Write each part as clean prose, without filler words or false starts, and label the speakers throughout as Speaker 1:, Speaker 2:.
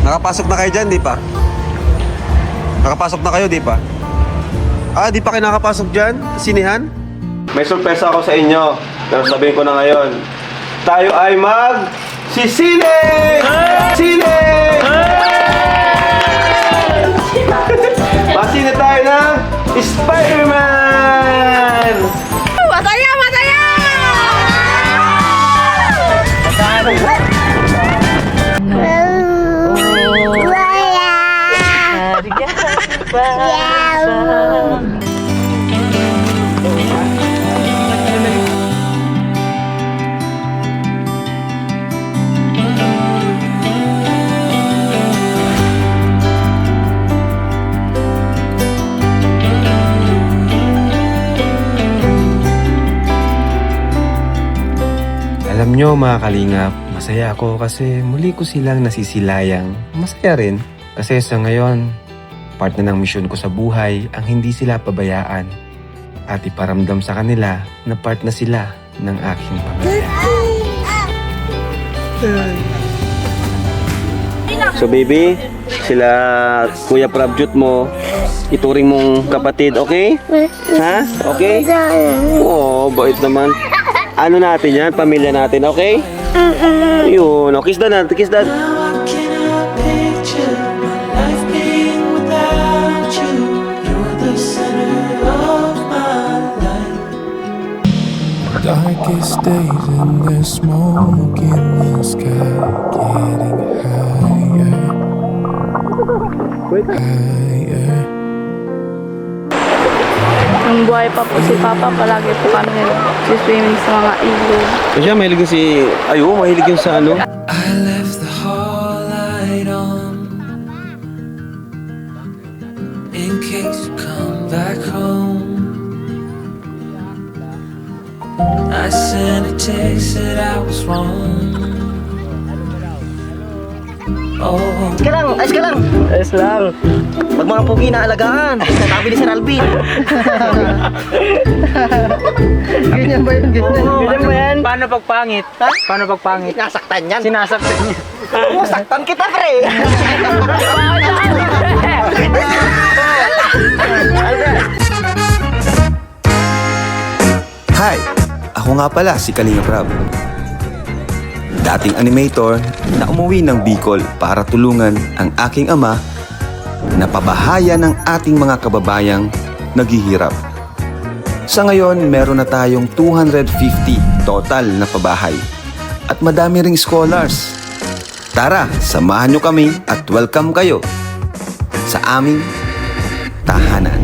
Speaker 1: Nakapasok na kayo dyan, di pa? Nakapasok na kayo, di pa? Ah, di pa kayo nakapasok dyan? Sinihan? May sorpresa ako sa inyo. Pero sabihin ko na ngayon. Tayo ay sisine! Sine! Masine tayo ng Spider-Man!
Speaker 2: Masaya! Masaya!
Speaker 1: Alam nyo mga kalingap, masaya ako kasi muli ko silang nasisilayang. Masaya rin kasi sa ngayon, part na ng misyon ko sa buhay ang hindi sila pabayaan at iparamdam sa kanila na part na sila ng aking pamilya. So baby, sila Kuya Prabjut mo, ituring mong kapatid, okay? Ha? Okay? Oo, bait naman. Ano natin yan? Pamilya natin, okay? Yun. Oh, kiss dad natin. Kiss dad.
Speaker 3: Darkest days and there's smoke in the sky, getting higher, higher.
Speaker 2: Nung buhay pa po si Papa, palagi po kami swimming sa mga ilog.
Speaker 1: Siya, mahilig yung mahilig yung sa ano.
Speaker 3: I left the hall light on in case you come back home. I sent a text that I was wrong. Oh,
Speaker 4: Ayos ka lang! Ayos lang! Pag mga pugi na alagaan, sabi ni Sir Alvin. Ganyan ba yun? Ganyan ba yan?
Speaker 5: Paano pag pangit?
Speaker 4: Ha?
Speaker 5: Paano pag pangit?
Speaker 4: Nasaktan yan.
Speaker 5: Sinasaktan niya.
Speaker 4: Oh, saktan kita, pre!
Speaker 6: Hi! Ako nga pala si Kalinga Prab. Dating animator na umuwi ng Bicol para tulungan ang aking ama na pabahayan ng ating mga kababayang naghihirap. Sa ngayon, meron na tayong 250 total na pabahay at madami ring scholars. Tara, samahan nyo kami at welcome kayo sa aming tahanan.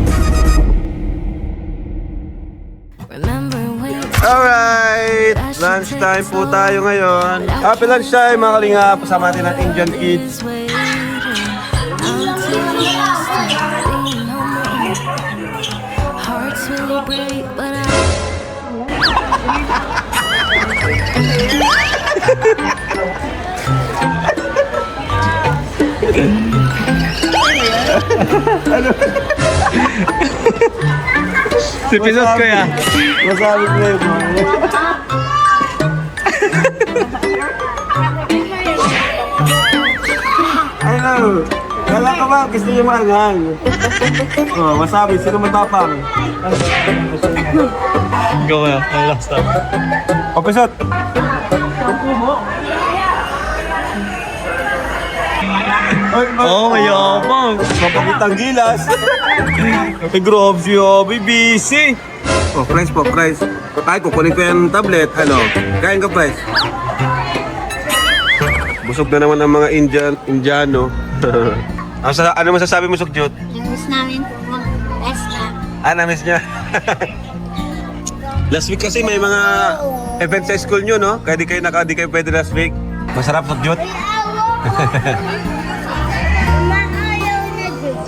Speaker 1: Alright! Lunchtime po tayo ngayon. Happy lunchtime mga kalingap. Kasama natin ang Indian kids.
Speaker 5: Si Pisot ko ya.
Speaker 1: Masabi ko yun. Ano? Kala ka ba? Gusto niyo maanghang? Oh, masabi. Sino matapang?
Speaker 5: Go ya. Last time.
Speaker 1: O, Pisot!
Speaker 5: Oh, mayabang.
Speaker 1: Mapagitang gilas. Ay, grabe siya. Busy. Oh, fries po, fries. Ay, kukunin ko yung tablet. Ano? Kain ka, fries. Busog na naman ang mga Indiano. Ano masasabi mo, Sukyot?
Speaker 7: Namiss namin po mag-esca.
Speaker 1: Namiss niya. Last week kasi may mga event sa school nyo, no? Kaya di kayo pwede last week. Masarap, Sukyot.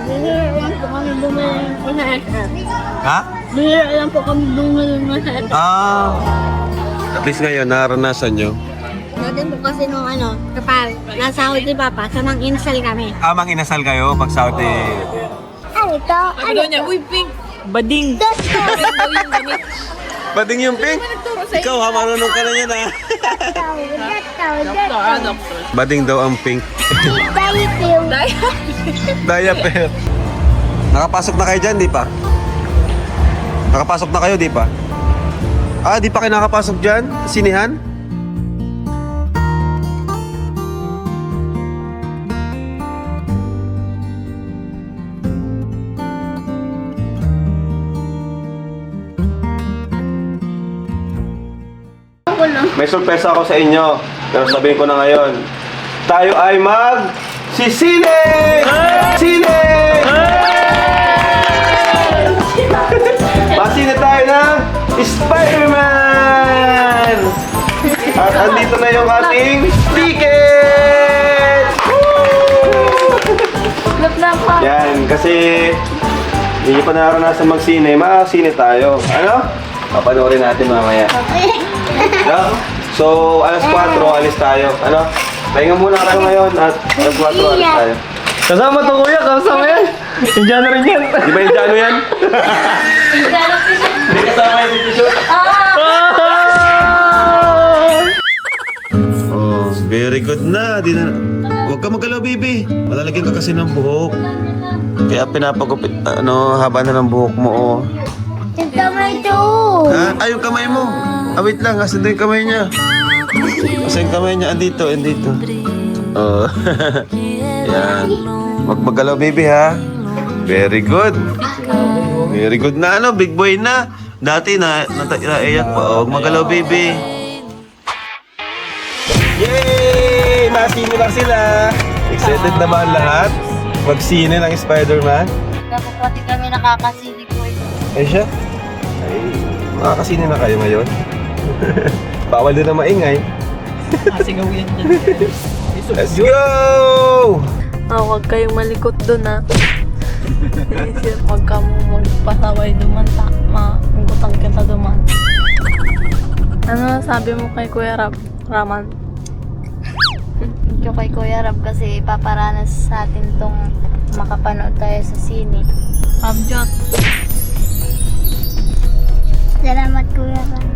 Speaker 7: Bihira lang po kami bumili ng esca.
Speaker 1: Ha?
Speaker 7: Bihira lang po kami bumili ng esca.
Speaker 1: At least ngayon, naranasan nyo.
Speaker 7: Dati po kasi nung kapag nasahod ni Papa, samang insal kami.
Speaker 1: Mang inasal kayo pag Saudi.
Speaker 7: Ano ito?
Speaker 2: Ano niya? Uy, pink! Bading!
Speaker 1: Bading yung pink? Ikaw ha, marunong ka na yan ha. Bading daw ang pink. Diaper. Nakapasok na kayo dyan, di pa? Nakapasok na kayo, di pa? Ah, di pa kayo nakapasok dyan? Sinihan? May sorpresa ako sa inyo. Pero sabihin ko na ngayon. Tayo ay sisine! Sine! Masine tayo ng Spider-Man! At andito na yung ating ticket! Yan, kasi hindi pa naranasan magsine. Magsine tayo. Ano? Papanoorin natin mamaya. No? So, alas 4, alis tayo. Ano? Pahinga muna kayo ngayon at alas 4, alis tayo.
Speaker 5: Kasama to kuya, kasama yan. Indiano rin yan.
Speaker 1: Di ba Indiano yan? Hindi kasama yung t-shirt. Oh, very good na. Di na. Huwag ka magalaw, baby. Malalagyan ka kasi ng buhok. Kaya pinapagupit, haba na ng buhok mo, oh.
Speaker 7: Yung kamay to.
Speaker 1: Ha? Ay, yung kamay mo. Ah, wait lang. Asan doon yung kamay niya? Asan yung kamay niya? Andito, andito. Oh. Yan. Huwag magalaw, baby, ha? Very good. Very good na, big boy na. Dati naiyak pa. Huwag magalaw, baby. Yay! Nasino lang sila. Excited na ba ang lahat? Magsine ng Spider-Man?
Speaker 7: Dapat pati kami nakakasilig ko.
Speaker 1: Ay siya? Ay, makakasine na kayo ngayon? Bawal din na maingay.
Speaker 2: Sigaw yan dyan.
Speaker 1: Let's go!
Speaker 2: Huwag kayong malikot dun ha. Huwag ka mo magpasaway dumanta. Mangutang kita duman. Ano sabi mo kay Kuya Raman?
Speaker 7: Ito kay Kuya Rab kasi paparanas sa atin tong makapanood tayo sa sine.
Speaker 2: Abjot.
Speaker 7: Salamat Kuya Rab.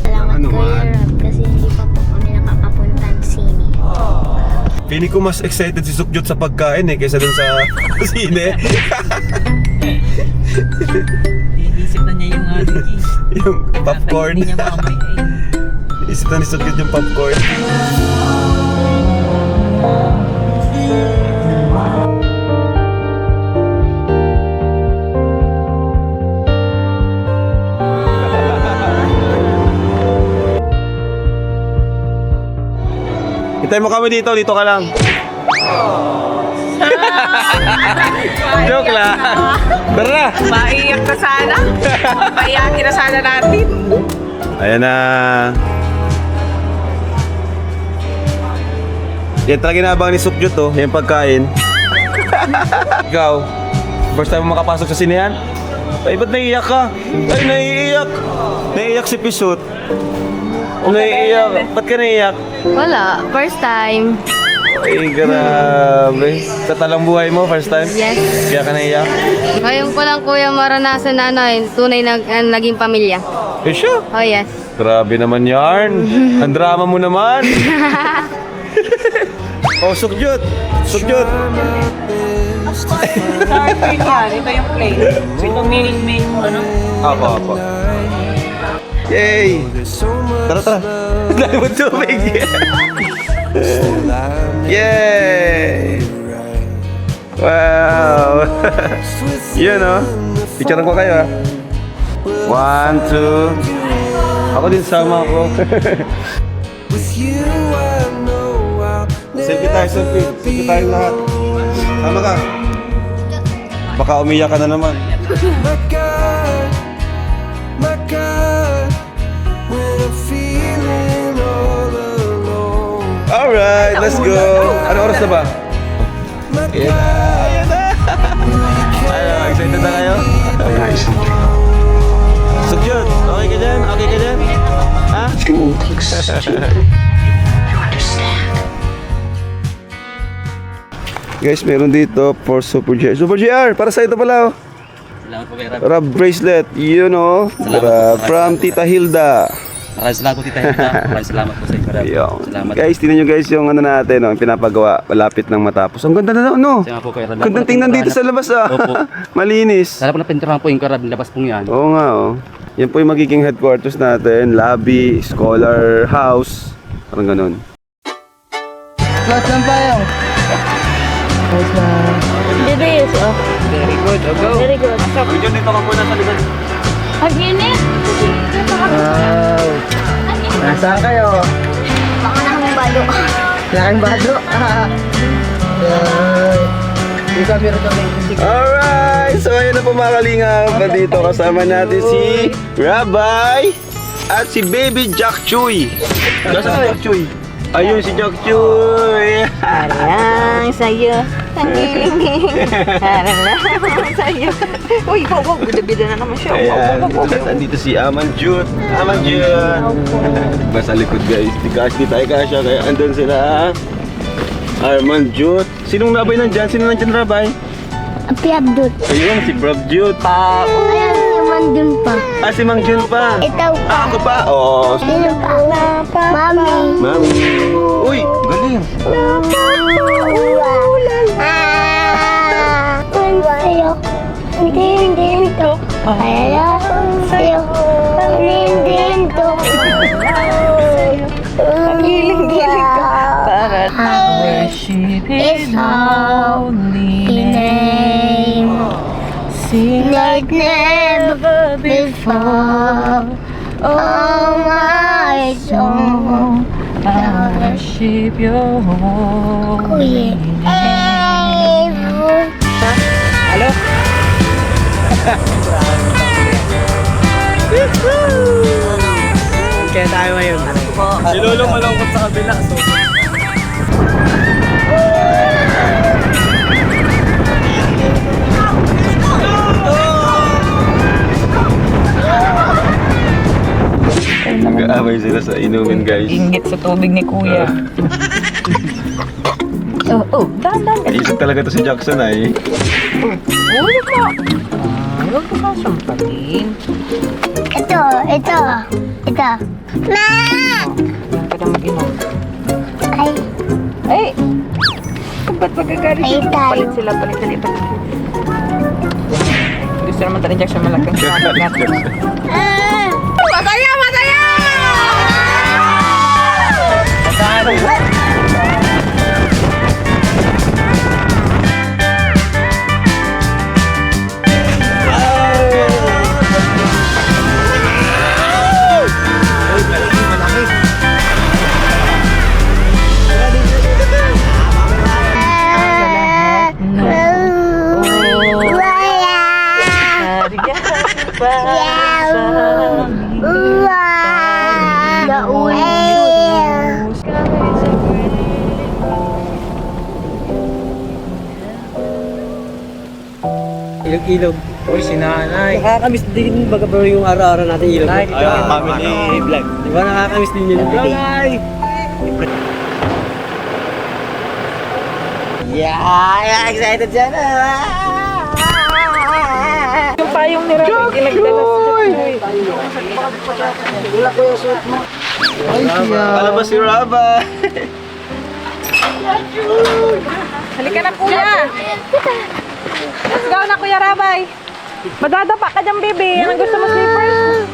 Speaker 7: Salamat
Speaker 1: Ano
Speaker 7: Kuya
Speaker 1: man?
Speaker 7: Rab kasi hindi pa po kami nakakapunta ng sine.
Speaker 1: Feeling ko mas excited si Sukjot sa pagkain kaysa dun sa sine.
Speaker 8: Iisip na niya yung
Speaker 1: Yung popcorn.
Speaker 8: Hindi niya mamay
Speaker 1: Isip na ni Sukjot yung popcorn. Hintay mo kami dito ka lang. Joke lang. Tara!
Speaker 8: Maiyak na sana. Paiyakin na sana natin.
Speaker 1: Ayan na. Yan talaga inaabang ni Sukjot yung pagkain. Ikaw, first time mo makapasok sa sinehan? Ay, ba't naiiyak ka? Ay, naiiyak. Naiiyak si Pisut. Naiiyak. Ba't ka naiiyak?
Speaker 7: Wala, first time.
Speaker 1: Ay, grabe. Sa talang buhay mo, first time?
Speaker 7: Yes.
Speaker 1: Kaya ka naiiyak?
Speaker 7: Ngayon ko lang kuya maranasan na tunay na naging pamilya.
Speaker 1: Eh, siya.
Speaker 7: Oh yes.
Speaker 1: Grabe naman yarn. Ang drama mo naman. Oh, Sukjot. Sukjot.
Speaker 8: Sorry yan. Ito yung plate. Ito main
Speaker 1: Apo. Yay! Tara. Dali mo tubig. Yay! Wow! Yun Picturean ko kayo 1, 2. Ako din sama ko. Selfie tayo, selfie. Selfie tayo lahat. Sama ka. Baka umiyak ka na naman. Alright, let's go. Ano oras na ba? Ayan na. Ayun, excited na kayo? Sukjot, okay ka dyan? Okay ka dyan? Ha? Guys, meron dito for Super GR. Super GR, para sa ito pala
Speaker 4: Salamat po kay Rab.
Speaker 1: Rab bracelet, you know. From Tita Hilda.
Speaker 4: Maraming salamat po, Tita Hilda. Maraming salamat po sa inyo, Rab.
Speaker 1: Yo.
Speaker 4: Salamat.
Speaker 1: Guys, tingnan nyo guys yung ano natin, no, yung pinapagawa. Malapit nang matapos. Ang ganda na, no?
Speaker 4: Salamat po kay Rab.
Speaker 1: Gandang tingnan dito sa labas, ah.
Speaker 4: Opo.
Speaker 1: Malinis.
Speaker 4: Sana po napinturahan po yung Rab, nilabas pong yan.
Speaker 1: Oo nga, oh. Yan po yung magiging headquarters natin. Lobby, scholar house. Parang ganun.
Speaker 4: Close lang pa yun.
Speaker 2: Bilis, oh.
Speaker 4: Very good. Go.
Speaker 2: Very good.
Speaker 1: Diyan, dito ka muna sa likod.
Speaker 2: Pag-init.
Speaker 4: Wow. Nasaan kayo?
Speaker 7: Baka nang balo.
Speaker 4: Laking bado. Yung camera kami.
Speaker 1: Alright! So ayun na po mga kalingap. Dito kasama natin si Rabbi at si Baby Jack Chuy. Nasaan si Jack Chuy? Ayun si Jack Chuy!
Speaker 7: Parang sa'yo. Ang giling-giling. Parang sa'yo. Uy, wag. Bida-bida na naman siya.
Speaker 1: Ayan, nandito si Aman Jut. Aman Jut! Basta likod guys. Di tayo kasya. Kaya andun sila. Arman Jut. Sinong rabay nandyan? Sino nandyan rabay?
Speaker 7: Api Abdul.
Speaker 1: Ayun, si Brab Jut.
Speaker 7: Ayan, naman dun pa.
Speaker 1: Ah, si Mang Jun pa.
Speaker 7: Ito pa.
Speaker 1: Ako pa? Oo.
Speaker 7: Sino pa? Mami.
Speaker 1: Mami. Uy, galing.
Speaker 7: Sa'yo. Hindi to. Kaya sa'yo. Hindi to. Giling-giling ka.
Speaker 2: Worship
Speaker 7: His holy name. Like never before. Oh my soul.
Speaker 2: I worship your holy name.
Speaker 4: Hello? Kaya tayo ngayon.
Speaker 5: Si Lolo malungkot sa kabila. So,
Speaker 1: Nag-aaway sila sa inumin guys.
Speaker 8: Inggit sa tubig ni Kuya. Dandan.
Speaker 1: Isip talaga to si Jackson ay.
Speaker 8: Huwag ka. Huwag ka sampaling.
Speaker 7: Ito. Ma!
Speaker 8: Huwag ka na mag-inom.
Speaker 7: Ay,
Speaker 8: Ay! Ba't magagalit
Speaker 7: Ay,
Speaker 8: sila?
Speaker 7: tayo.
Speaker 8: Palit sila. Gusto naman tayo Jackson malaking sagat. Mataya!
Speaker 4: Ilog-ilog. Uy, si nanay. Nakakamiss din baga pero yung araw-araw natin ilog. Ay, family vlog. Di ba nakakamiss din yun? Nanay! Yeah! Excited siya na!
Speaker 8: Yung payong ni Rabi, ginagdala sa Joy.
Speaker 4: Wala ko yung suot mo.
Speaker 1: Alam ba si Raba?
Speaker 8: Halika na Kuya. Let's go na Kuya Rabay. Madadapa ka dyan, baby. Anong gusto mo, slippers?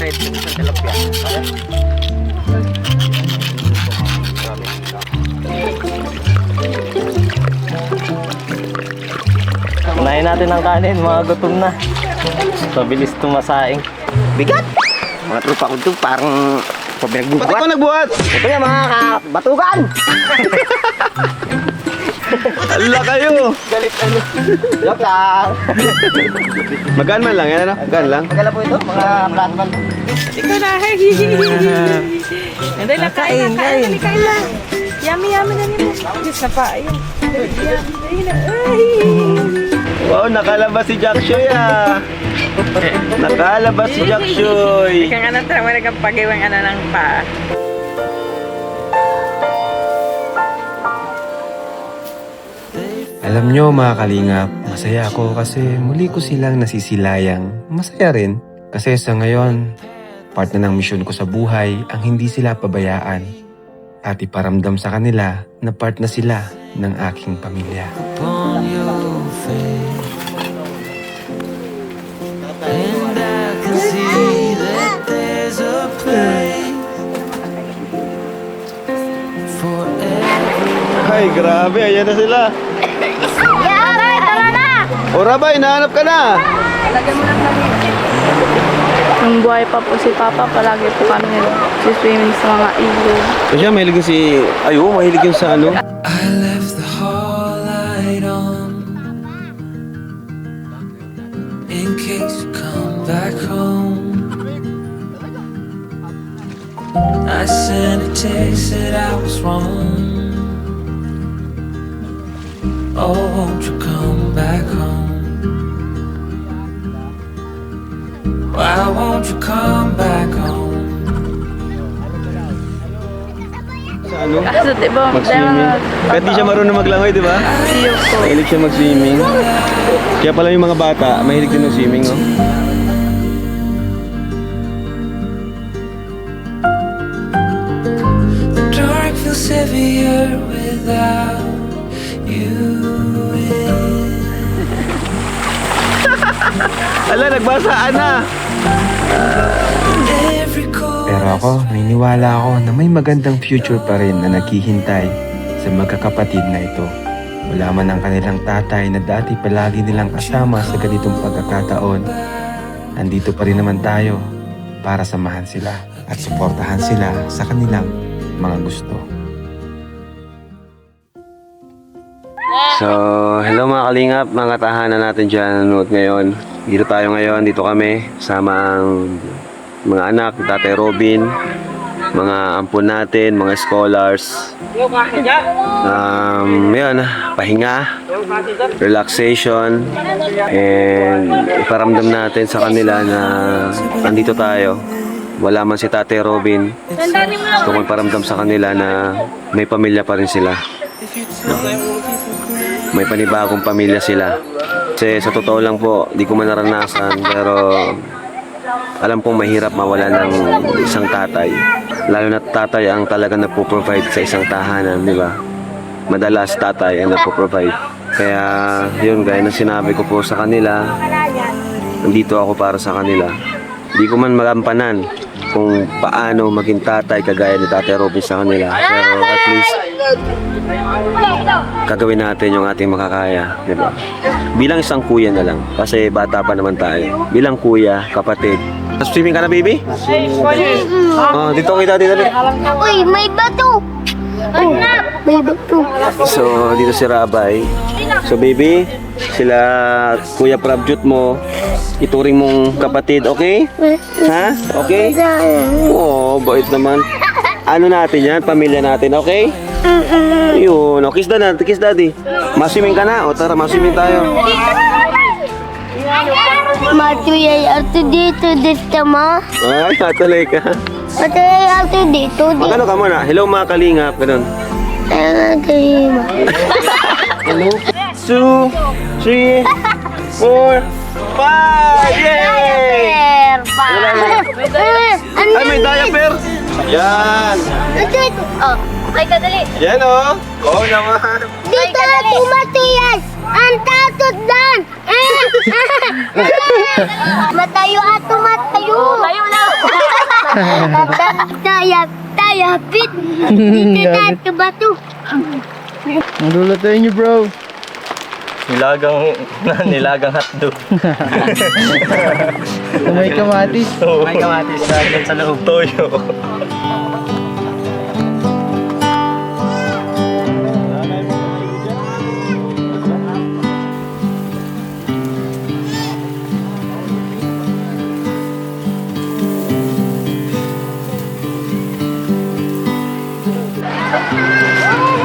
Speaker 4: Red, yung isang tilapia.
Speaker 5: Unahin natin ang kanin, mga gutom na. Pabilis tumasaing.
Speaker 4: Bigat! Mga tropa ko ito, parang pabinagbubuhat.
Speaker 1: Ba't ikaw nagbuhat?
Speaker 4: Ito yung mga batugan!
Speaker 1: Ala kayo!
Speaker 4: Galit ano? Joke lang!
Speaker 1: Magaan man lang yan, ano? Magaan lang.
Speaker 4: Magala po ito, mga flatman.
Speaker 8: Ikaw na. Hindi na kain. Kain na. Yummy na nila. Yes na pa. Ayun. Ayun na. Ay.
Speaker 1: Wow, nakalabas si Jack Shoy ah! Nakalabas si Jack Shoy!
Speaker 8: Kang ano tara mo nagpagiwang ano ng pa.
Speaker 3: Alam nyo mga kalingap, masaya ako kasi muli ko silang nasisilayang. Masaya rin kasi sa ngayon, part na ng misyon ko sa buhay ang hindi sila pabayaan at iparamdam sa kanila na part na sila ng aking pamilya.
Speaker 1: Ay, grabe, ayan na sila.
Speaker 7: Aray, tara na!
Speaker 1: O Rabay, nahanap ka na!
Speaker 2: Nung buhay pa po si Papa, palagi po kami swimming sa mga ilog.
Speaker 1: So siya, mahilig yun si... Ay, oo, mahilig yun sa ano.
Speaker 3: I left the hall light on in case you come back home. I sent a text that I was wrong. Oh, won't you come back home? Why won't you come back home?
Speaker 1: Sa ano?
Speaker 2: Kaso diba,
Speaker 1: Mag-swimming. Kahit di siya marunong maglangoy, di ba? Mahilig siya mag-swimming. Kaya pala yung mga bata, mahilig din mag-swimming, oh.
Speaker 3: The dark feels heavier without you.
Speaker 1: Ala, nagbasaan na!
Speaker 3: Pero ako, naniniwala ako na may magandang future pa rin na naghihintay sa magkakapatid na ito. Wala man ang kanilang tatay na dati palagi nilang kasama sa ganitong pagkakataon. Nandito pa rin naman tayo para samahan sila at suportahan sila sa kanilang mga gusto.
Speaker 1: So, hello mga kalingap, mga tahanan natin dyan nanonood ngayon. Dito tayo ngayon, dito kami, sama ang mga anak, Tatay Robin, mga ampun natin, mga scholars. Yun, pahinga, relaxation, and iparamdam natin sa kanila na nandito tayo. Wala man si Tatay Robin, gusto ko iparamdam sa kanila na may pamilya pa rin sila. May panibagong pamilya sila. Kasi sa totoo lang po, di ko man naranasan, pero alam kong mahirap mawala ng isang tatay. Lalo na tatay ang talaga nagpo-provide sa isang tahanan, di ba? Madalas tatay ang nagpo-provide. Kaya yun, gaya ng sinabi ko po sa kanila, nandito ako para sa kanila. Di ko man magampanan kung paano maging tatay kagaya ni Tatay Robin sa kanila. Pero at least, gagawin natin yung ating makakaya, di ba? Bilang isang kuya na lang, kasi bata pa naman tayo. Bilang kuya, kapatid. Swimming ka na, baby? Oh, dito kita, dito.
Speaker 7: Uy, may bato! May bato.
Speaker 1: So, dito si Rabay. So, baby, sila Kuya Prabjut mo, ituring mong kapatid, okay? Ha? Okay? Oo, bait naman. Ano natin yan? Pamilya natin, okay? Yun, kiss daddy, kiss daddy. Maswimming ka na? O tara, maswimming tayo.
Speaker 7: Matuyay ato dito mo.
Speaker 1: Ay, matuloy ka.
Speaker 7: Matuyay ato dito.
Speaker 1: Magano ka muna? Hello mga kalingap, ganun. Hello? 2, 3, 4, 5! Yay! Ay, may diaper! Yan!
Speaker 7: Oh, ay kadali.
Speaker 1: Yan o! Oo naman!
Speaker 7: Dito ato matuyas! Ang tatot dan! Matayo ato matayo! Tayo na!
Speaker 9: Tayapit. Dito tayo sa bato.
Speaker 4: Nalulatayin niyo, bro.
Speaker 5: Nilagang hotdog.
Speaker 4: May kamatis.
Speaker 5: May kamatis sa loob. Toyo.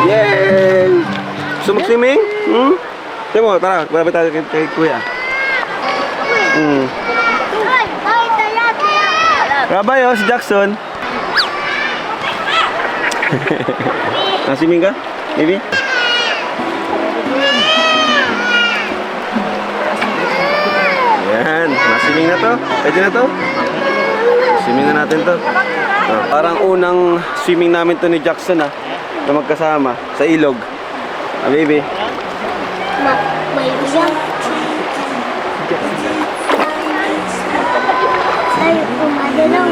Speaker 1: Yay! Gusto mag-swimming? Tiyan mo, tara, malapit tayo kay Kuya.
Speaker 9: Ay, tayapit.
Speaker 1: Rabay, oh, si Jackson. Naswimming ka? Maybe? Yan, naswimming na to. Pwede na to. Swimming na natin to. Parang unang swimming namin to ni Jackson na magkasama sa ilog. Baby.
Speaker 9: May isang. Ay, umadalaw.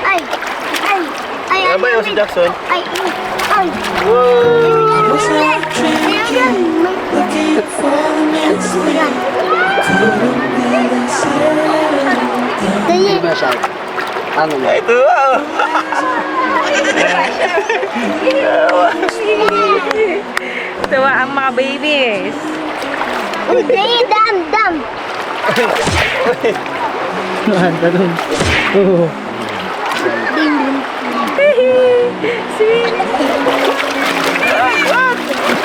Speaker 9: Ay, ay, ay,
Speaker 1: Rabay, oh, si Jackson.
Speaker 9: ay, ay.
Speaker 1: Ito, oh.
Speaker 8: Tuwa ang mga babies.
Speaker 9: Dam.
Speaker 4: Handa dun. Oo.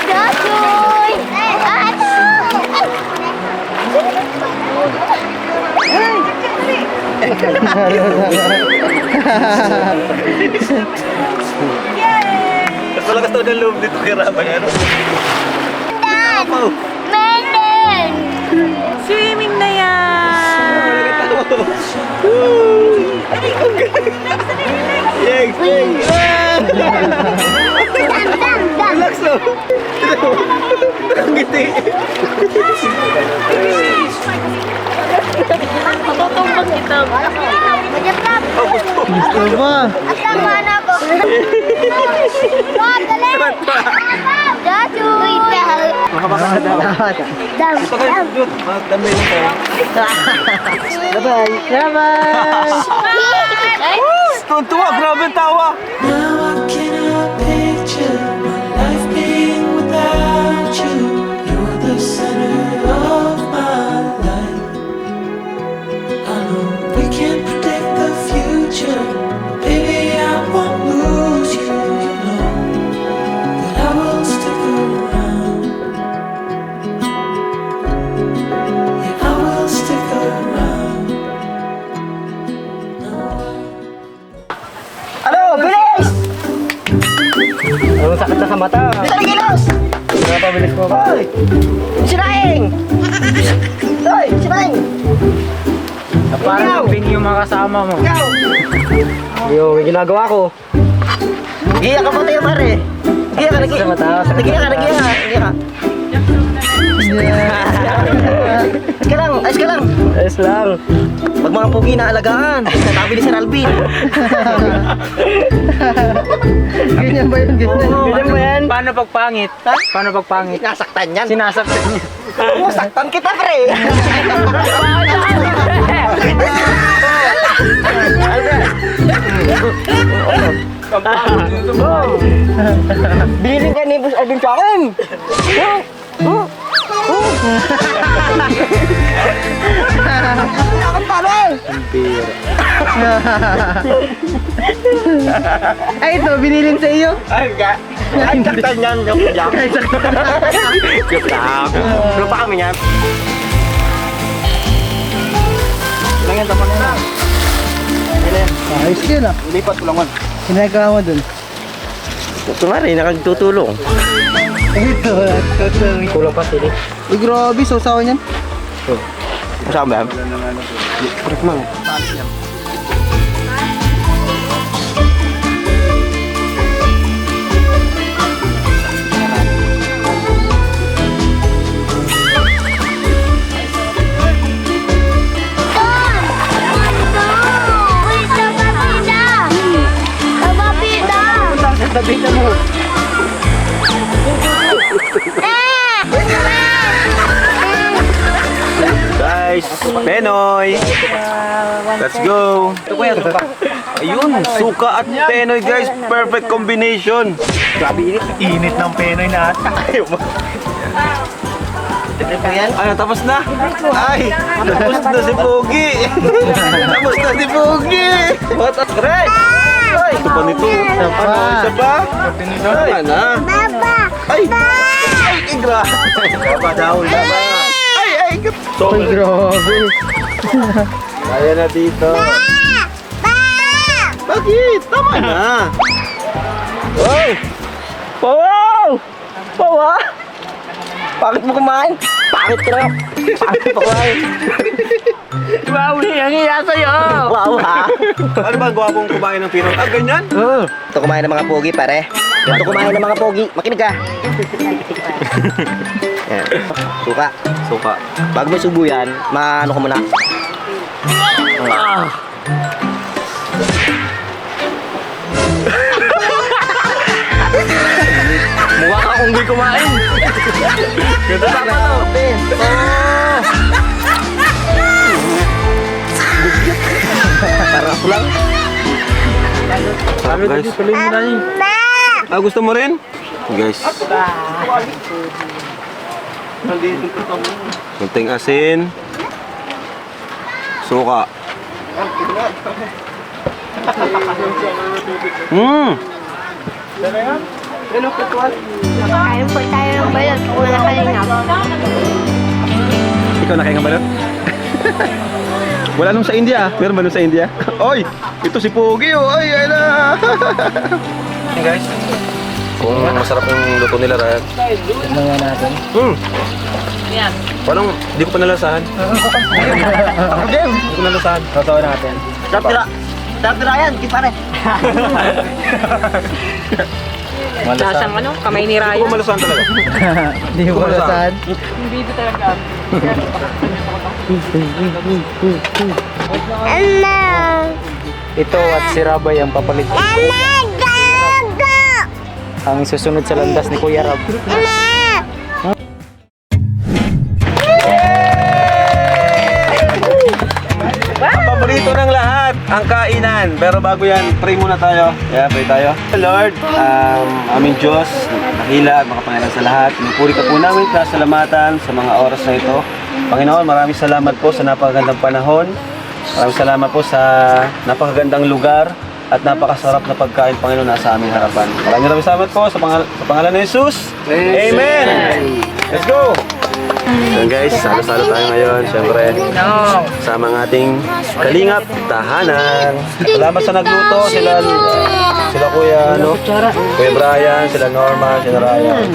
Speaker 9: Dasoy!
Speaker 1: Mas malakas talaga ang loob dito kay Rabay. Ano?
Speaker 9: Menen!
Speaker 8: Swimming na yan!
Speaker 1: Yay!
Speaker 9: Dam!
Speaker 1: Relax na! Ang ngiti!
Speaker 2: Matutumbang kita.
Speaker 9: Majapap!
Speaker 4: Gusto ba?
Speaker 9: At ang mana ko! Dali! Dasoy! Dam!
Speaker 1: Magdamay lang tayo.
Speaker 4: Bye-bye. Bye-bye.
Speaker 1: Tuntua, grabe ang tawa!
Speaker 4: Ang sakit na sa mata.
Speaker 7: Taligilos!
Speaker 4: Napabilis mo ba?
Speaker 7: Siraing! Hoy, siraing!
Speaker 4: Parang ping yung mga kasama mo.
Speaker 7: Ikaw!
Speaker 4: Yung may ginagawa ko.
Speaker 7: Giya ka pa tayo, pare. Giya ka,
Speaker 4: Sa mata.
Speaker 7: nagiya ka. Giya ka. Ayos ka lang, ayos ka lang.
Speaker 4: Ayos lang.
Speaker 7: Pag mga pugi na alagaan, tatabi ni Sir Alvin.
Speaker 4: Ganyan ba yun? Ganyan ba yan?
Speaker 5: Paano pag pangit?
Speaker 7: Ha?
Speaker 5: Paano pag pangit?
Speaker 7: Nasaktan yan.
Speaker 5: Sinasaktan niya.
Speaker 7: Saktan kita, pre.
Speaker 4: Biling ka ni Boss Alvin sa akin.
Speaker 7: Ako pare.
Speaker 4: Ay, ito, binilin sa iyo.
Speaker 1: Ay, saktan yan. Joke lang. Joke lang. Lupa kami yan. Lang yan, tapos na.
Speaker 4: Ayos yun ah.
Speaker 1: Lipat ko lang man.
Speaker 4: Sinagawa mo dun.
Speaker 5: Ito nga rin, nakagtutulong.
Speaker 4: Ito, tutulong.
Speaker 5: Kulang pa sila.
Speaker 4: Uy, grabe, sausawan yan.
Speaker 1: Masama ba?
Speaker 4: Correct man.
Speaker 1: guys. Penoy. Let's go. Ayun, suka at penoy guys. Perfect combination.
Speaker 5: Init ng penoy na ata.
Speaker 1: Ano, tapos na? Ay, tapos na si Pogi. Tapos na si Pogi. What a great. Ay, ito pa nito. Ano, isa pa? Ay, na. Ay, ay, grabe. Tama daw, tama. Ay, so, grabe. Kaya na dito. Bakit? Tama na. Wow! Wow! Wow! Bakit mo kumain? Bakit ka na? Bakit mo kumain? Wow, hiyang-hiya sa'yo! Wow, ha? Ano ba ang gawa mong kumain ng Pinoy? Ah, ganyan?
Speaker 4: Ito kumain ng mga pogi, pare. Ito kumain ng mga pogi. Makinig ka. Yan. Suka.
Speaker 1: Suka.
Speaker 4: Bago mo subo yan, maano ko muna.
Speaker 5: Mukha ka kung di kumain.
Speaker 1: Ganda na to.
Speaker 4: Sarap lang.
Speaker 1: Sarap guys. Ah, gusto mo rin? Guys. Kunting asin. Suka.
Speaker 9: Kain po tayo ng balot. Mga kalingap.
Speaker 1: Ikaw na kaya ng balot? Wala nung sa India. Meron ba nung sa India? Oy! Ito si Pogi oh! Ay! Ay na! Hey guys. Kung masarap yung luto nila, Ryan.
Speaker 4: Tignan nga natin.
Speaker 2: Yan.
Speaker 1: Parang di ko pa nalasahan. Ako din! Di ko nalasahan.
Speaker 4: Totoo natin. Sarap tira. Sarap tira yan. Kit pare.
Speaker 8: Lasang ano, kamay ni
Speaker 1: Di
Speaker 8: Ryan.
Speaker 1: ko malasahan talaga.
Speaker 4: Hindi mo malasahan.
Speaker 2: Hindi dito talaga.
Speaker 4: Ito at si Rabay ang papalit. Ang susunod sa landas ni Kuya Rab.
Speaker 1: Ang paborito ng lahat, ang kainan. Pero bago yan, pray muna tayo. Yeah, pray tayo. Lord, aming Diyos, nakila at makapangalan sa lahat. Pinupuri ka po namin, salamatan sa mga oras na ito. Panginoon, maraming salamat po sa napakagandang panahon. Maraming salamat po sa napakagandang lugar at napakasarap na pagkain, Panginoon, nasa aming harapan. Maraming salamat po sa pangalan ni Jesus. Amen! Let's go! So guys, salo-salo tayo ngayon. Siyempre, sama ng ating kalingap, tahanan. Salamat sa nagluto. Sila Kuya, Kuya Brian, sila Norma, sila Ryan.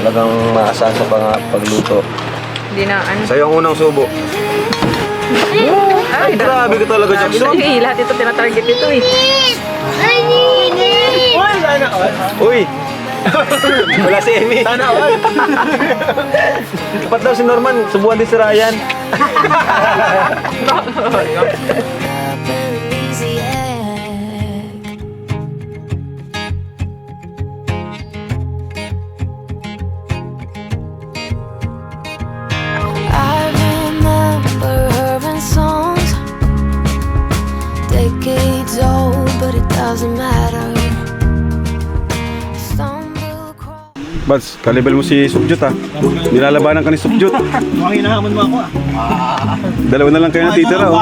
Speaker 1: Talagang maasahan sa pagluto.
Speaker 8: Hindi na, ano.
Speaker 1: Sa'yo ang unang subo. Ay, grabe ka talaga, Jackson.
Speaker 8: Ay, lahat ito tinatarget ito eh.
Speaker 1: Uy! Wala si Amy. Sana all. Dapat daw si Norman, subuhan din si Ryan.
Speaker 10: I remember her in songs, decades old, but it doesn't matter.
Speaker 1: Bats, kalibel mo si Subjut ha. Nilalabanan ka ni Subjut.
Speaker 4: Mga hinahamon mo ako
Speaker 1: Dalawa na lang kayo natitira oh.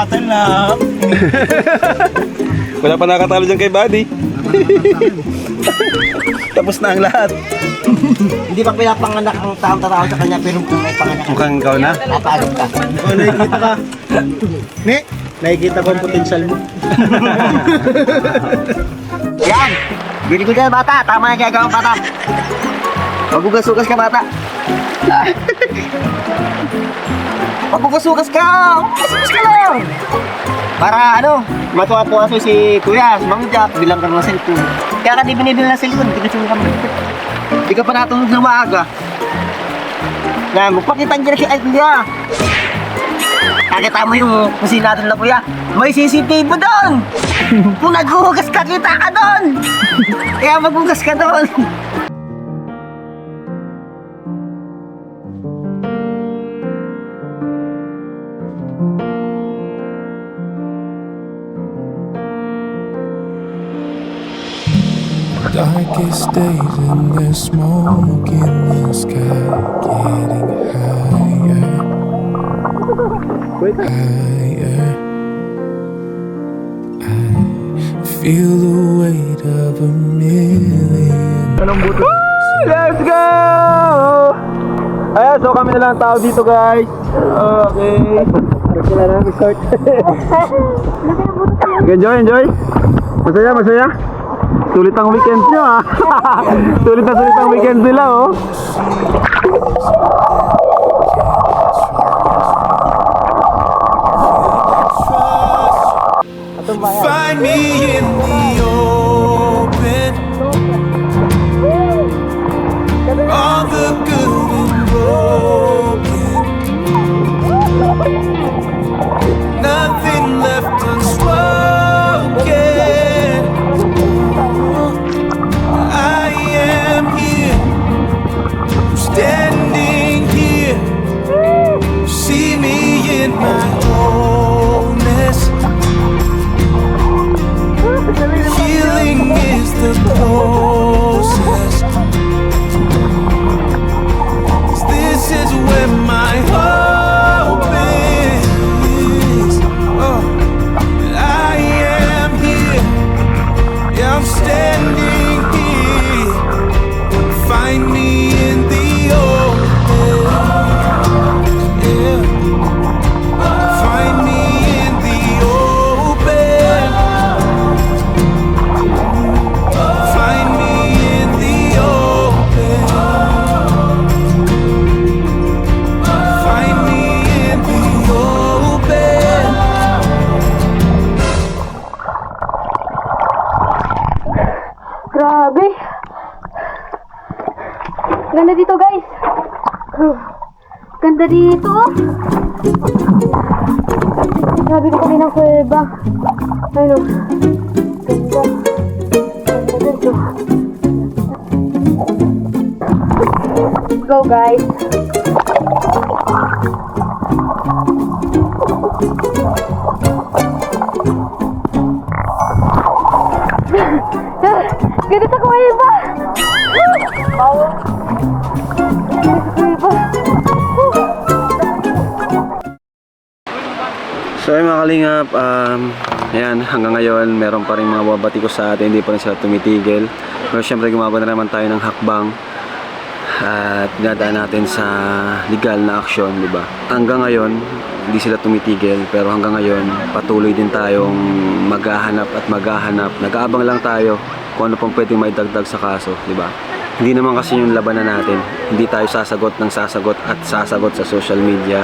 Speaker 1: Wala pa nakatalo dyan kay Buddy. Tapos na ang lahat.
Speaker 4: Hindi pa pinapanganak ang taong tatawag sa kanya, pero kung may panganak,
Speaker 1: Mukhang ikaw na.
Speaker 4: napagod ka. Nakikita ka. Ne? Nakikita ko ang potensyal mo. Yan! Bili ko dyan, bata. Tama na gagawang bata. Magugas-ugas ka, bata. Magugas-ugas ka! Magugas-ugas ka lang! Para ano, matuwa-tuwa sa'yo si Kuya, si Mang Jack, bilang ka ng cellphone. Kaya ka di binibili ng cellphone, di ka sila kami. Di ka pa natulog na maaga. Na, magpakita niya si Kuya. Nakita mo yung kusina doon na Kuya. May CCTV doon! Kung naghuhugas ka, kita ka doon! Kaya maghugas ka doon!
Speaker 11: Darkest days and there's smoke in the sky, getting higher, higher. I feel the weight of a million.
Speaker 1: Let's go! Ayan, so kami na lang tao dito guys. Okay. Sila na resort. Enjoy. Masaya. Sulit ang weekend nyo ah. Sulit ang weekend nila oh.
Speaker 11: Find me in the open, all the good and broken, nothing left unspoken. I am here, standing here. See me in my wholeness. Healing is the process. 'Cause this is where my hope is. Oh, I am here. Yeah, I'm standing here. Find me in the open. Yeah. Find me in the open. Find me in the open. Find me in the open.
Speaker 9: Grabe. Ganda dito, guys. Ganda dito. Sabi ko kami ng kuweba. Ano? Ganda. Ganda dito. Let's go, guys. Ganda sa kuweba.
Speaker 1: So ay mga kalingap, ayan, hanggang ngayon meron pa rin mga babati ko sa atin, hindi pa rin sila tumitigil. Pero syempre gumagawa na naman tayo ng hakbang at dinadaan natin sa legal na aksyon, di ba? Hanggang ngayon, hindi sila tumitigil, pero hanggang ngayon patuloy din tayong maghahanap at maghahanap. Nag-aabang lang tayo kung ano pang pwedeng maidagdag sa kaso, di ba? Hindi naman kasi yung labanan natin. Hindi tayo sasagot ng sasagot at sasagot sa social media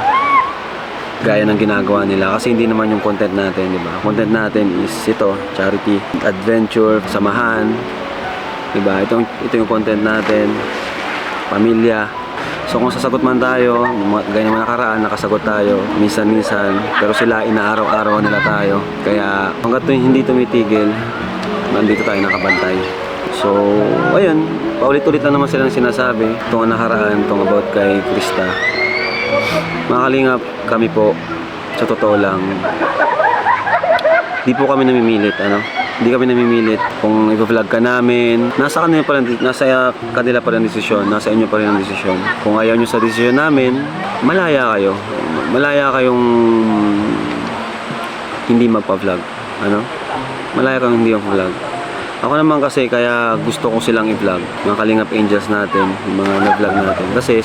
Speaker 1: gaya ng ginagawa nila, kasi hindi naman yung content natin, di ba? Content natin is ito, charity, adventure, samahan, di ba? Ito yung content natin, pamilya. So kung sasagot man tayo, gaya naman nakaraan, nakasagot tayo minsan-minsan, pero sila inaaraw-araw nila tayo. Kaya hanggat hindi tumitigil, nandito tayo nakabantay. So ayun, paulit-ulit na naman silang sinasabi itong nakaraan, itong about kay Krista. Mga kalingap, kami po, sa totoo lang, di po kami namimilit, ano? Hindi kami namimilit. Kung i-vlog ka namin, nasa kanila pa rin desisyon, nasa inyo pa rin ang desisyon. Kung ayaw nyo sa desisyon namin, malaya kayo. Malaya kayong hindi magpa-vlog, ano? Malaya kayong hindi magpa-vlog. Ako naman kasi kaya gusto ko silang i-vlog, mga Kalingap Angels natin, yung mga na-vlog natin. Kasi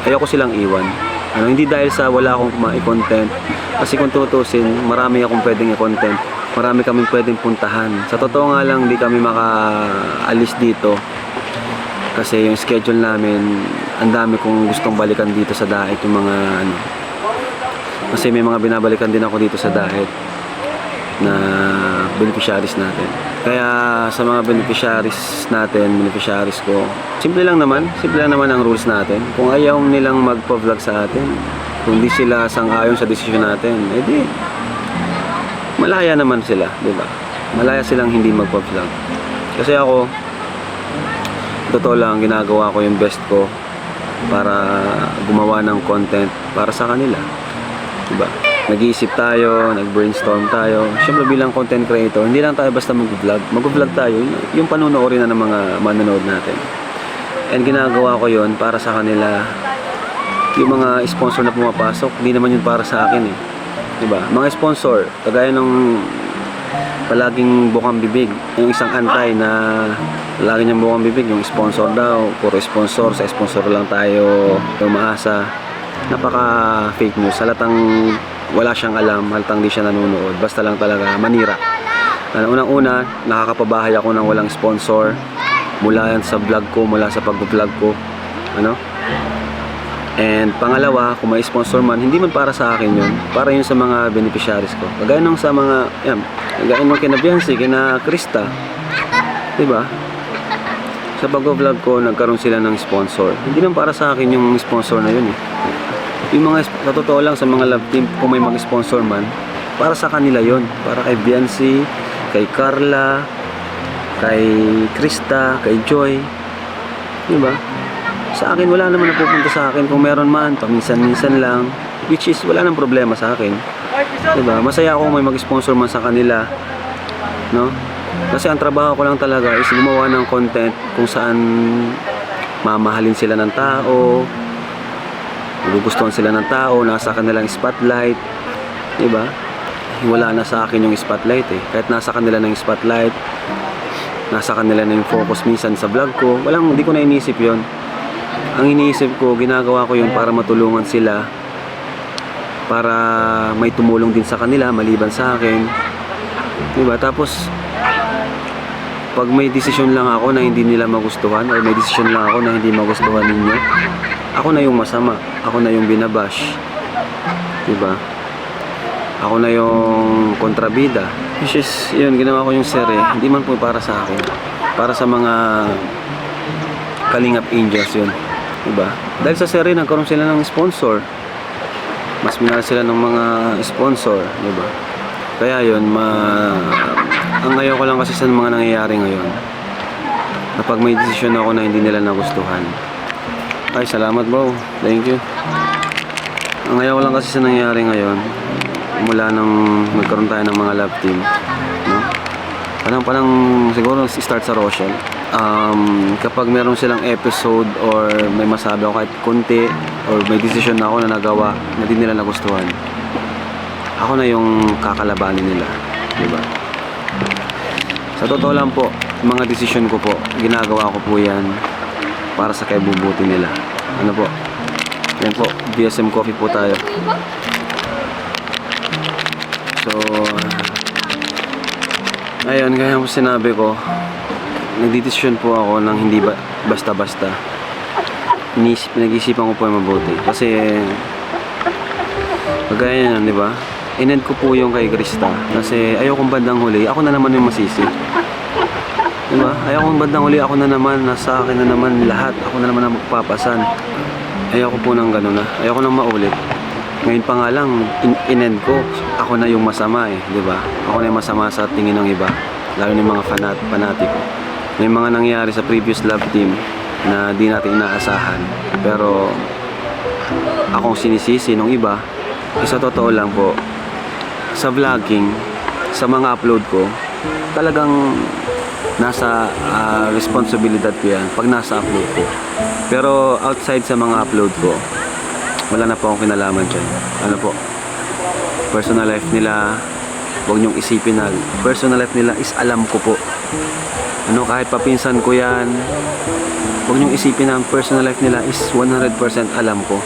Speaker 1: ayoko silang iwan. Ano, hindi dahil sa wala akong i-content. Kasi kung tutusin, marami akong pwedeng i-content. Marami kaming pwedeng puntahan. Sa totoo nga lang, hindi kami makaalis dito. Kasi yung schedule namin, ang dami kong gustong balikan dito sa Daet. Yung mga ano. Kasi may mga binabalikan din ako dito sa Daet na beneficiaries natin. Kaya sa mga beneficiaries natin, beneficiaries ko, simple lang naman ang rules natin. Kung ayaw nilang magpa-vlog sa atin, kung di sila sang-ayon sa desisyon natin, edi malaya naman sila, di ba? Malaya silang hindi magpa-vlog. Kasi ako, totoo lang, ginagawa ko yung best ko para gumawa ng content para sa kanila, di ba? nag-iisip tayo, nag-brainstorm tayo. Siyempre bilang content creator, hindi lang tayo basta mag-vlog. Mag-vlog tayo, yung panonoorin na ng mga manonood natin. And ginagawa ko yon para sa kanila. Yung mga sponsor na pumapasok, hindi naman yun para sa akin eh. Diba? Mga sponsor, kagaya ng palaging bukang bibig, yung isang antay na lagi niyang bukang bibig, yung sponsor daw, puro sponsor, sa sponsor lang tayo umaasa. Napaka fake news, halatang wala siyang alam, halatang di siya nanonood, basta lang talaga manira. Unang-una, nakakapabahay ako ng walang sponsor mula yan sa vlog ko, mula sa pag-vlog ko, ano? And pangalawa, kung may sponsor man, hindi man para sa akin yun, para yun sa mga beneficiaries ko. Kagaya nung sa mga, yan, kagaya nung kina Biancy, kina Krista, diba? Sa pag-vlog ko, nagkaroon sila ng sponsor. Hindi man para sa akin yung sponsor na yun eh. Yung mga, sa totoo lang, sa mga love team, kung may mag-sponsor man, para sa kanila yun. Para kay Biancy, kay Carla, kay Krista, kay Joy, diba? Sa akin, wala naman napupunta sa akin. Kung meron man, paminsan-minsan lang. Which is, wala nang problema sa akin. Diba? Masaya ako may mag-sponsor man sa kanila. No? Kasi ang trabaho ko lang talaga is gumawa ng content kung saan mamahalin sila ng tao, magugustuhan sila ng tao, nasa kanilang spotlight. Diba? Wala na sa akin yung spotlight eh. Kahit nasa kanila ng spotlight, nasa kanila na yung focus minsan sa vlog ko, hindi ko na inisip yon. Ang iniisip ko, ginagawa ko yun para matulungan sila, para may tumulong din sa kanila maliban sa akin, diba? Tapos pag may desisyon lang ako na hindi nila magustuhan, or may desisyon lang ako na hindi magustuhan ninyo, ako na yung masama, ako na yung binabash, diba? Ako na yung kontrabida, which is yun, ginawa ko yung sere, hindi man po para sa akin, para sa mga Kalingap Angels yun, diba? Dahil sa seri, nagkaroon sila ng sponsor, mas minahal sila ng mga sponsor, diba? Kaya yun, ang ayaw ko lang kasi sa mga nangyayari ngayon, na pag may desisyon ako na hindi nila nagustuhan, ay salamat bro, thank you. Ang ayaw ko lang kasi sa nangyayari ngayon, mula nang nagkaroon tayo ng mga love team, no? Parang siguro start sa Rochelle. Kapag meron silang episode or may masabi ako kahit konti or may decision na ako na nagawa na di nila nagustuhan, ako na yung kakalabanin nila, diba? Sa totoo lang po, mga decision ko po, ginagawa ko po yan para sa kaibubuti nila. Ano po? Yan po, BSM Coffee po tayo. So ayun, kaya po sinabi ko, nagdidesisyon po ako ng hindi basta-basta. Nag-isipan ko po yung mabuti. Kasi kagaya yan, di ba? In-end ko po yung kay Krista. Kasi ayaw kong bandang huli, ako na naman yung masisi. Di ba? Ayaw kong bandang huli, ako na naman, nasa akin na naman lahat. Ako na naman ang magpapasan. Ayaw ko po ng gano'n na. Ayaw ko nang maulit. Ngayon pa nga lang, in-end ko, ako na yung masama eh, di ba? Ako na yung masama sa tingin ng iba. Lalo ng mga fanatiko. May mga nangyari sa previous love team na di natin inaasahan. Pero akong sinisisi nung iba, sa totoo lang po, sa vlogging, sa mga upload ko, talagang nasa responsibilidad ko yan pag nasa upload ko. Pero outside sa mga upload ko, wala na po akong kinalaman dyan. Ano po, personal life nila, huwag niyong isipin na personal life nila is alam ko po. Ano, kahit papinsan ko yan, huwag niyong isipin na personal life nila is 100% alam ko.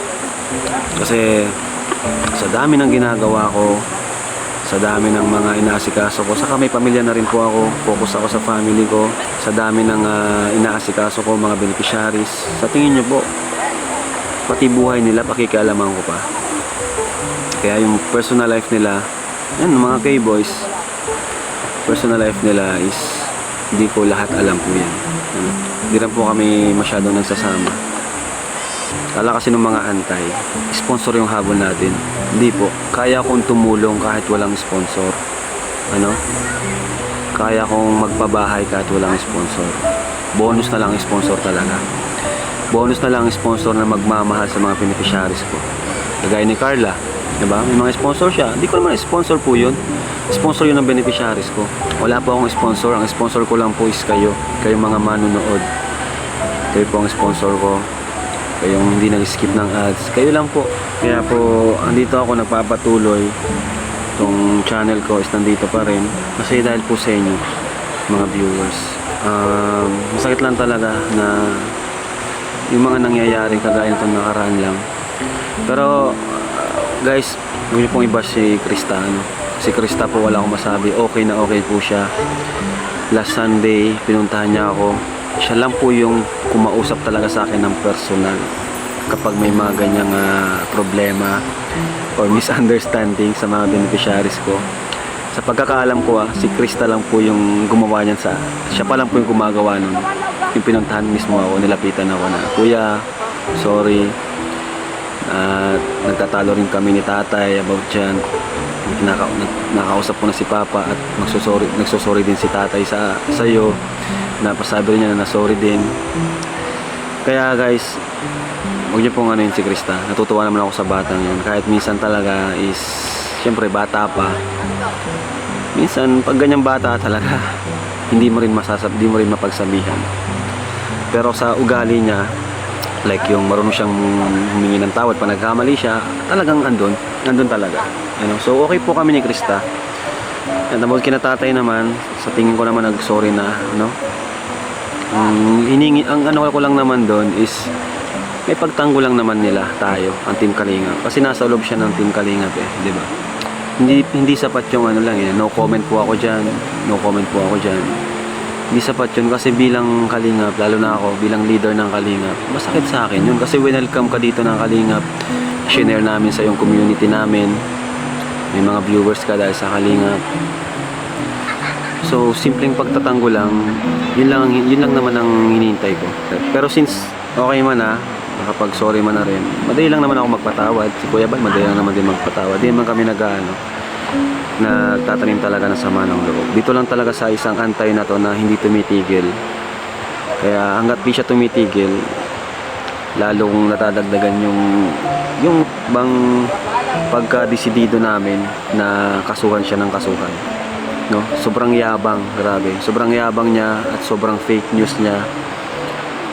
Speaker 1: Kasi sa dami ng ginagawa ko, sa dami ng mga inaasikaso ko, saka may pamilya na rin po ako, focus ako sa family ko, sa dami ng inaasikaso ko, mga beneficiaries. Sa tingin niyo po, pati buhay nila, pakikialaman ko pa. Kaya yung personal life nila, yan, mga K-boys, personal life nila is hindi ko lahat alam po yan. Hindi rin po kami masyadong nagsasama. Kala kasi ng mga antay, sponsor yung habol natin. Hindi po. Kaya kong tumulong kahit walang sponsor. Ano? Kaya kong magpabahay kahit walang sponsor. Bonus na lang sponsor talaga. Bonus na lang sponsor na magmamahal sa mga beneficiaries ko. Kagaya ni Carla, Diba? May mga sponsor siya. Hindi ko naman sponsor po yun. Sponsor yun ng beneficiaries ko. Wala po akong sponsor. Ang sponsor ko lang po is kayo. Kayong mga manunood. Kayo po ang sponsor ko. Kayong hindi nag-skip ng ads. Kayo lang po. Kaya po, andito ako nagpapatuloy. Itong channel ko is nandito pa rin. Kasi dahil po sa inyo, mga viewers. Masakit lang talaga na yung mga nangyayari kagaya nitong nakaraan lang. Pero guys, huwag niyo pong iba si Krista, ano? Si Krista po wala akong masabi. Okay na okay po siya. Last Sunday, pinuntahan niya ako. Siya lang po yung kumausap talaga sa akin ng personal kapag may mga ganyang problema or misunderstanding sa mga beneficiaries ko. Sa pagkakaalam ko, si Krista lang po yung gumawa niyan siya pa lang po yung gumagawa nun. Yung pinuntahan mismo ako, nilapitan ako na, Kuya, sorry. Nagtatalo rin kami ni tatay about dyan. Nakausap ko na si Papa at nagsosorry din si tatay sa iyo. Napasabi rin niya na sorry din. Kaya guys, huwag niyo pong ano yun si Krista. Natutuwa naman ako sa batang yun. Kahit minsan talaga is, syempre bata pa. Minsan pag ganyang bata talaga, hindi mo rin mapagsabihan. Pero sa ugali niya, like yung marunong siyang humingi ng tawad pag nagkamali siya, talagang andun talaga. So okay po kami ni Krista. At about kina tatay naman, sa tingin ko naman nag-sorry na, ang ano ko lang naman doon is may pagtanggol lang naman nila tayo, ang Team Kalingap. Kasi nasa loob siya ng Team Kalingap di ba? Hindi sapat yung no comment po ako diyan, Hindi sapat yun kasi bilang Kalingap, lalo na ako bilang leader ng Kalingap, masakit sa akin yun kasi welcome ka dito ng Kalingap, share namin sa yung community namin, may mga viewers ka dahil sa Kalingap. So simpleng pagtatanggol lang, yun lang naman ang hinihintay ko. Pero since okay man nakapag sorry man na rin, madali lang naman ako magpatawad. Si Kuya Bal madali lang naman din magpatawad. Di naman kami nagtatanim talaga ng sama ng loob. Dito lang talaga sa isang antay na to na hindi tumitigil. Kaya hanggat di siya tumitigil, lalong natadagdagan yung bang pagka-desidido namin na kasuhan siya ng kasuhan. Sobrang yabang, grabe. Sobrang yabang niya at sobrang fake news niya.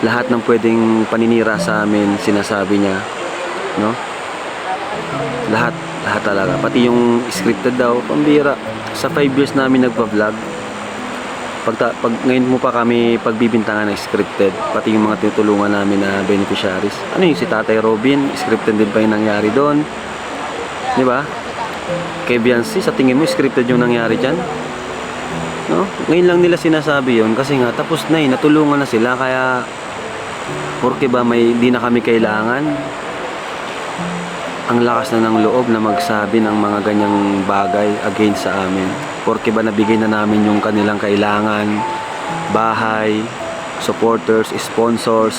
Speaker 1: Lahat ng pwedeng paninira sa amin, sinasabi niya. Lahat talaga. Pati yung scripted daw, pambira. Sa 5 years namin nagpa-vlog, pag ngayon mo pa kami pagbibintangan ng scripted, pati yung mga tinutulungan namin na beneficiaries. Ano yung si Tatay Robin, scripted din pa yung nangyari doon. Di ba? Kay Biancy, sa tingin mo scripted yung nangyari dyan? Ngayon lang nila sinasabi yun kasi nga tapos na natulungan na sila, kaya porque ba di na kami kailangan? Ang lakas na ng loob na magsabi ng mga ganyang bagay against sa amin. Porque ba nabigay na namin yung kanilang kailangan, bahay, supporters, sponsors,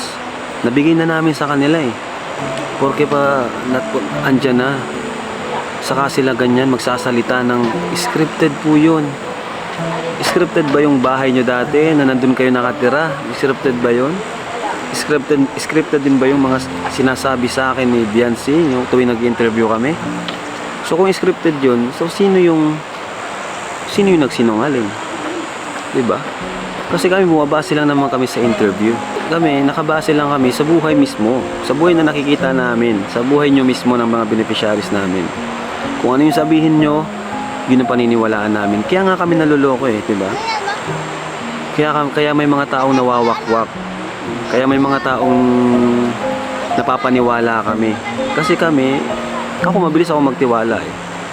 Speaker 1: nabigay na namin sa kanila Porque pa andyan na, saka sila ganyan magsasalita ng scripted po yun. Scripted ba yung bahay nyo dati na nandun kayo nakatira? Scripted ba yun? Scripted din ba yung mga sinasabi sa akin ni Biancy yung tuwing nag-interview kami? So kung scripted yun, so sino yung nagsinungaling? Diba? Kasi kami bumabase lang naman kami sa interview. Kami, nakabase lang kami sa buhay mismo. Sa buhay na nakikita namin. Sa buhay nyo mismo ng mga beneficiaries namin. Kung ano yung sabihin nyo, yun ang paniniwalaan namin. Kaya nga kami naluloko diba? Kaya may mga taong nawawakwak. Kaya may mga taong napapaniwala kami. Kasi mabilis ako magtiwala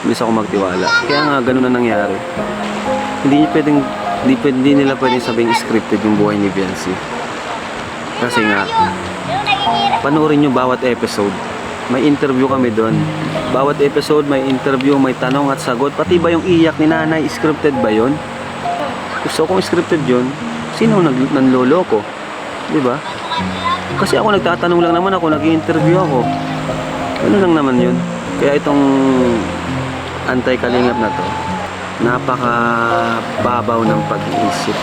Speaker 1: Mabilis ako magtiwala. Kaya nga ganun na nangyari. Hindi nila pwedeng sabing scripted yung buhay ni Biancy. Kasi nga, panoorin nyo bawat episode. May interview kami doon. Bawat episode may interview, may tanong at sagot. Pati ba yung iyak ni nanay, scripted ba yun? So kung scripted yun, sino nanloloko? Diba? Kasi ako nagtatanong lang naman ako, nag-i-interview ako. Ano lang naman yun. Kaya itong anti-kalingap na to, napakababaw ng pag-iisip.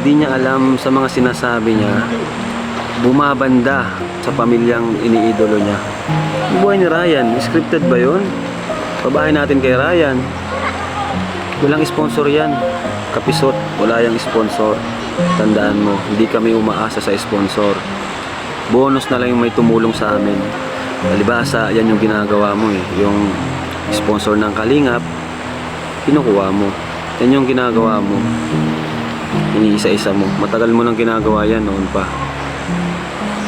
Speaker 1: Di niya alam sa mga sinasabi niya, bumabanda sa pamilyang iniidolo niya. Yung buhay ni Ryan, scripted ba yun? Pabahay natin kay Ryan. Walang sponsor yan. Kapisot, wala yung sponsor. Tandaan mo, hindi kami umaasa sa sponsor. Bonus na lang yung may tumulong sa amin. Palibasa, yan yung ginagawa mo eh. Yung sponsor ng Kalingap, kinukuha mo. Yan yung ginagawa mo. Iniisa-isa mo. Matagal mo nang ginagawa yan noon pa.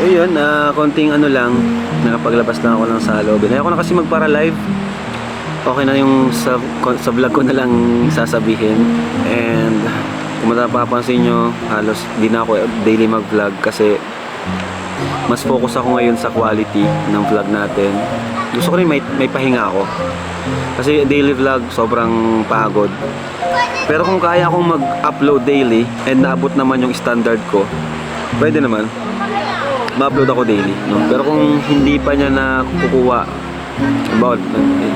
Speaker 1: So yun, konting ano lang, nakapaglabas na ako ng salobin. Ayoko na kasi magpara-live. Okay na yung sa vlog ko na lang sasabihin. And kung matapapansin nyo, halos di na ako daily mag-vlog kasi mas focus ako ngayon sa quality ng vlog natin. Gusto ko rin may pahinga ako. Kasi daily vlog, sobrang pagod. Pero kung kaya akong mag-upload daily and naabot naman yung standard ko, pwede naman. Ma-upload ako daily. No? Pero kung hindi pa niya na kukuha, about,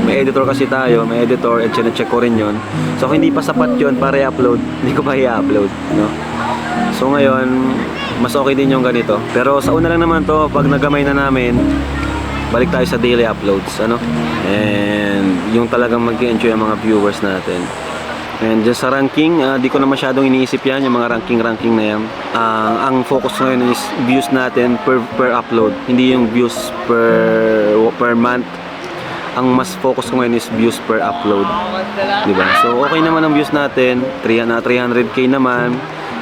Speaker 1: may editor kasi tayo, may editor, at check ko rin yun. So kung hindi pa sapat yun para i-upload, hindi ko pa i-upload. No? So ngayon, mas okay din yung ganito. Pero sa una lang naman to, pag nagamay na namin, balik tayo sa daily uploads, ano? And yung talagang mag-enjoy ang mga viewers natin. And dyan sa ranking, di ko na masyadong iniisip yan, yung mga ranking na yan. Ang focus ngayon is views natin per upload, hindi yung views per month. Ang mas focus ko ngayon is views per upload, diba? So okay naman ang views natin, 300k naman.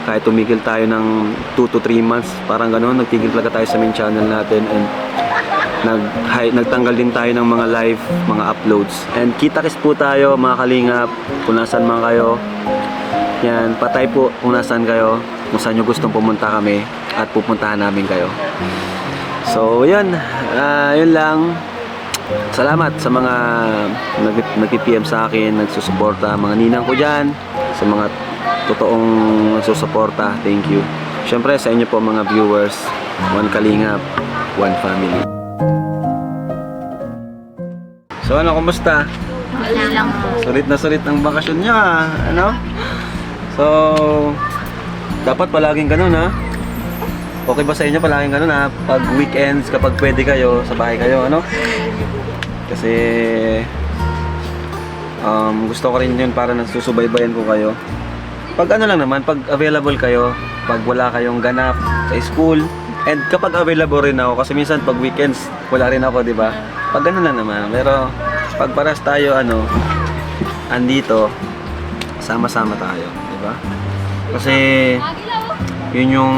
Speaker 1: Kahit tumigil tayo ng 2 to 3 months, parang gano'n, nagtigil talaga tayo sa main channel natin. And nagtanggal din tayo ng mga live, mga uploads. And kita-kits po tayo mga Kalingap, kung nasan man kayo. Yan, patay po kung nasan kayo, kung saan nyo gustong pumunta kami at pupuntahan namin kayo. So yun, yun lang. Salamat sa mga nag-PM sa akin, nagsusuporta, mga ninang ko dyan, sa mga totoong nagsusuporta. Thank you. Syempre sa inyo po mga viewers, one Kalingap, one family. So ano, kumusta?
Speaker 2: Okay lang po.
Speaker 1: Sulit ang bakasyon niya, ano? So, dapat palaging ganun, ha? Okay ba sa inyo palaging ganun, ha? Pag weekends, kapag pwede kayo, sa bahay kayo, ano? Kasi, gusto ko rin yun para nasusubaybayan ko kayo. Pag ano lang naman, pag available kayo, pag wala kayong ganap sa school, and kapag available rin ako, kasi minsan pag weekends, wala rin ako, di ba? Pag ano lang naman, pero pag paras tayo, ano, andito, sama-sama tayo, di ba? Kasi, yun yung,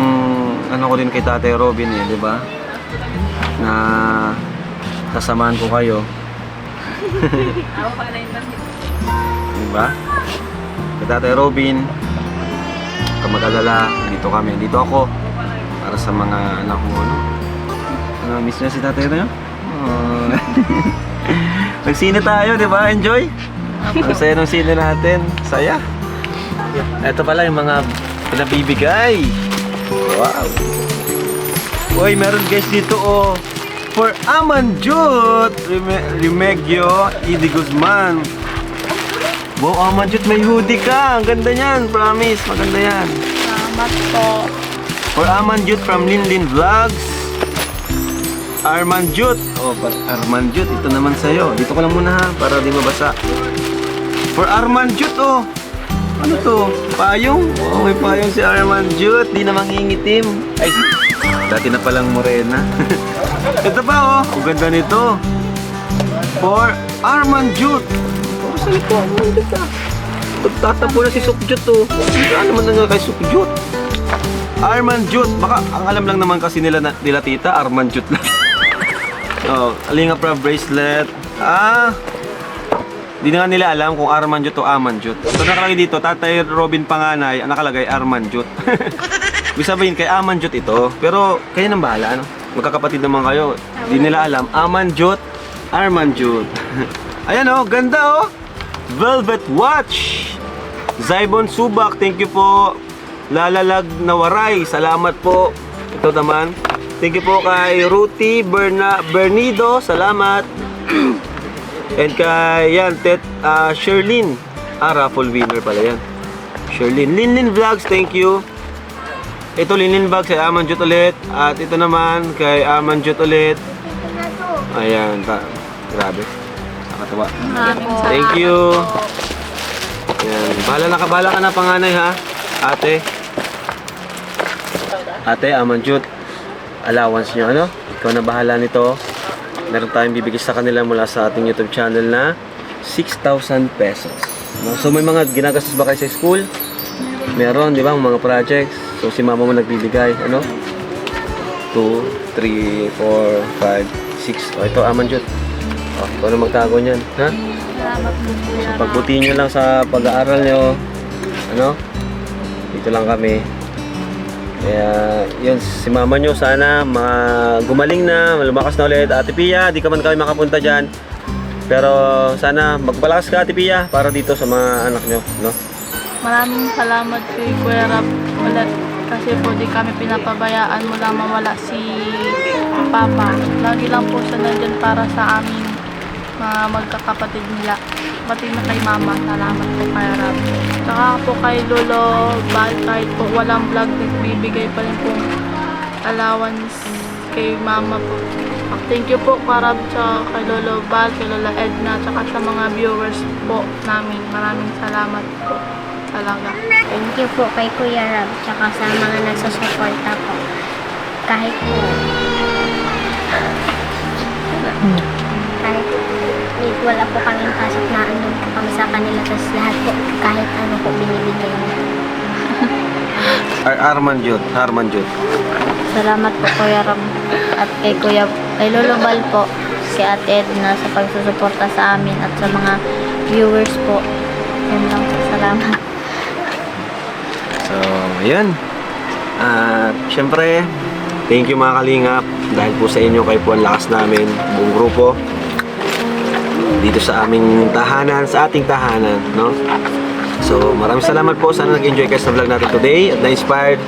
Speaker 1: ano ko din kay Tatay Robin eh, di ba? Na, kasamahan ko kayo. Di ba? Kay Tatay Robin, mag-alala, dito kami, dito ako para sa mga anak mo, ano? Miss na si Tatay na yun? Oh. Nagsine tayo, di ba? Enjoy? Ang saya ng sine natin. Saya. Ito pala yung mga pinabibigay. Wow. Uy, meron guys dito, oh. For Amanjut Remegio Idi Guzman. Wow, Amanjut, may hoodie ka. Ang ganda niyan, promise. Maganda yan.
Speaker 2: Salamat po.
Speaker 1: For Amanjut from Linlin Vlogs. Armanjut. Oh, Armanjut, ito naman sa'yo. Dito ko lang muna ha, para di mabasa. For Armanjut, oh. Ano to? Payong? Oh, may payong si Armanjut. Di na mangingitim. Ay, dati na palang morena. Ito pa, oh. Ang ganda nito. For Armanjut. Saan ito? Tatampo na si Sukjut, oh. Saan naman na nga kay Sukjut? Armanjut. Baka ang alam lang naman kasi nila tita, Armanjut lang. Oh, Kalingap Rab bracelet. Di na nga nila alam kung Armanjut o Amanjut. So nakalagay dito, Tatay Robin Panganay, ang nakalagay Armanjut. Ibig sabihin kay Amanjut ito. Pero kayo nang bahala, ano? Magkakapatid naman kayo. Di nila alam, Amanjut, Armanjut. Ayan, oh, ganda, oh. Velvet watch. Zaibon Subak, thank you po. Lalalag na waray, salamat po. Ito naman, thank you po kay Ruti Bernido, salamat. And kay yan, Sherlyn, raffle winner pala yan. Sherlyn, Linlin Vlogs, thank you. Ito linen bag kay Amanjut ulit. At ito naman kay Amanjut ulit. Ayan, grabe. Nakatawa.
Speaker 2: Maraming salamat.
Speaker 1: Thank you. Ayan, bahala ka na panganay ha, ate. Ate, Amanjut, allowance nyo, ano? Ikaw na bahala nito. Meron tayong bibigay sa kanila mula sa ating YouTube channel na 6,000 pesos. No? So may mga ginagastos ba kayo sa school? Meron, di ba? Mga projects. So si mama mo nagbibigay, ano? 2, 3, 4, 5, 6. O ito, Amanjut. O, ikaw na magtago niyan, ha?
Speaker 2: Salamat po, Kuya Ram.
Speaker 1: Pagbuti nyo lang sa pag-aaral nyo. Ano? Dito lang kami. Kaya, yun, si mama nyo sana gumaling na, lumakas na ulit. Ate Pia, di ka man kami makapunta dyan. Pero sana magpalakas ka, Ate Pia, para dito sa mga anak nyo, no?
Speaker 2: Maraming salamat kay Kuya Ram ulit. Kasi po di kami pinapabayaan mula mawala si Papa. Lagi lang po siya nandyan para sa amin mga magkakapatid nila. Pati na kay Mama, salamat po kay Ram. Saka po kay Lolo Bal, kahit po walang vlog, nagbibigay pa rin pong allowance kay Mama po. Thank you po kay Ram, tsaka kay Lolo Bal, kay Lola Edna, tsaka sa mga viewers po namin. Maraming salamat po talaga.
Speaker 9: Thank you po kay Kuya Ram, tsaka sa mga nagsusuporta po. Kahit po, kahit wala po kaming pasok na ano po kami sa kanila, tapos lahat po, kahit ano po binibigay nila.
Speaker 1: Armanjut.
Speaker 2: Salamat po Kuya Ram at kay Lolo Bal po, si Ate Edna sa pagsusuporta sa amin at sa mga viewers po. Yan lang po, salamat.
Speaker 1: So, ayan. At syempre, thank you mga kalingap. Dahil po sa inyo, kayo po ang lakas namin, buong grupo. Dito sa aming tahanan, sa ating tahanan, no? So, maraming salamat po. Sana nag-enjoy kayo sa vlog natin today at na-inspired.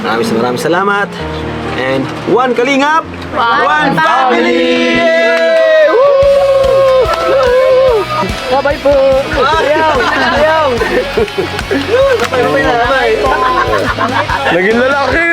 Speaker 1: Maraming salamat. And one kalingap, one family! Bye-bye po! Ayaw! Bye-bye na, bye! Naging lalaki!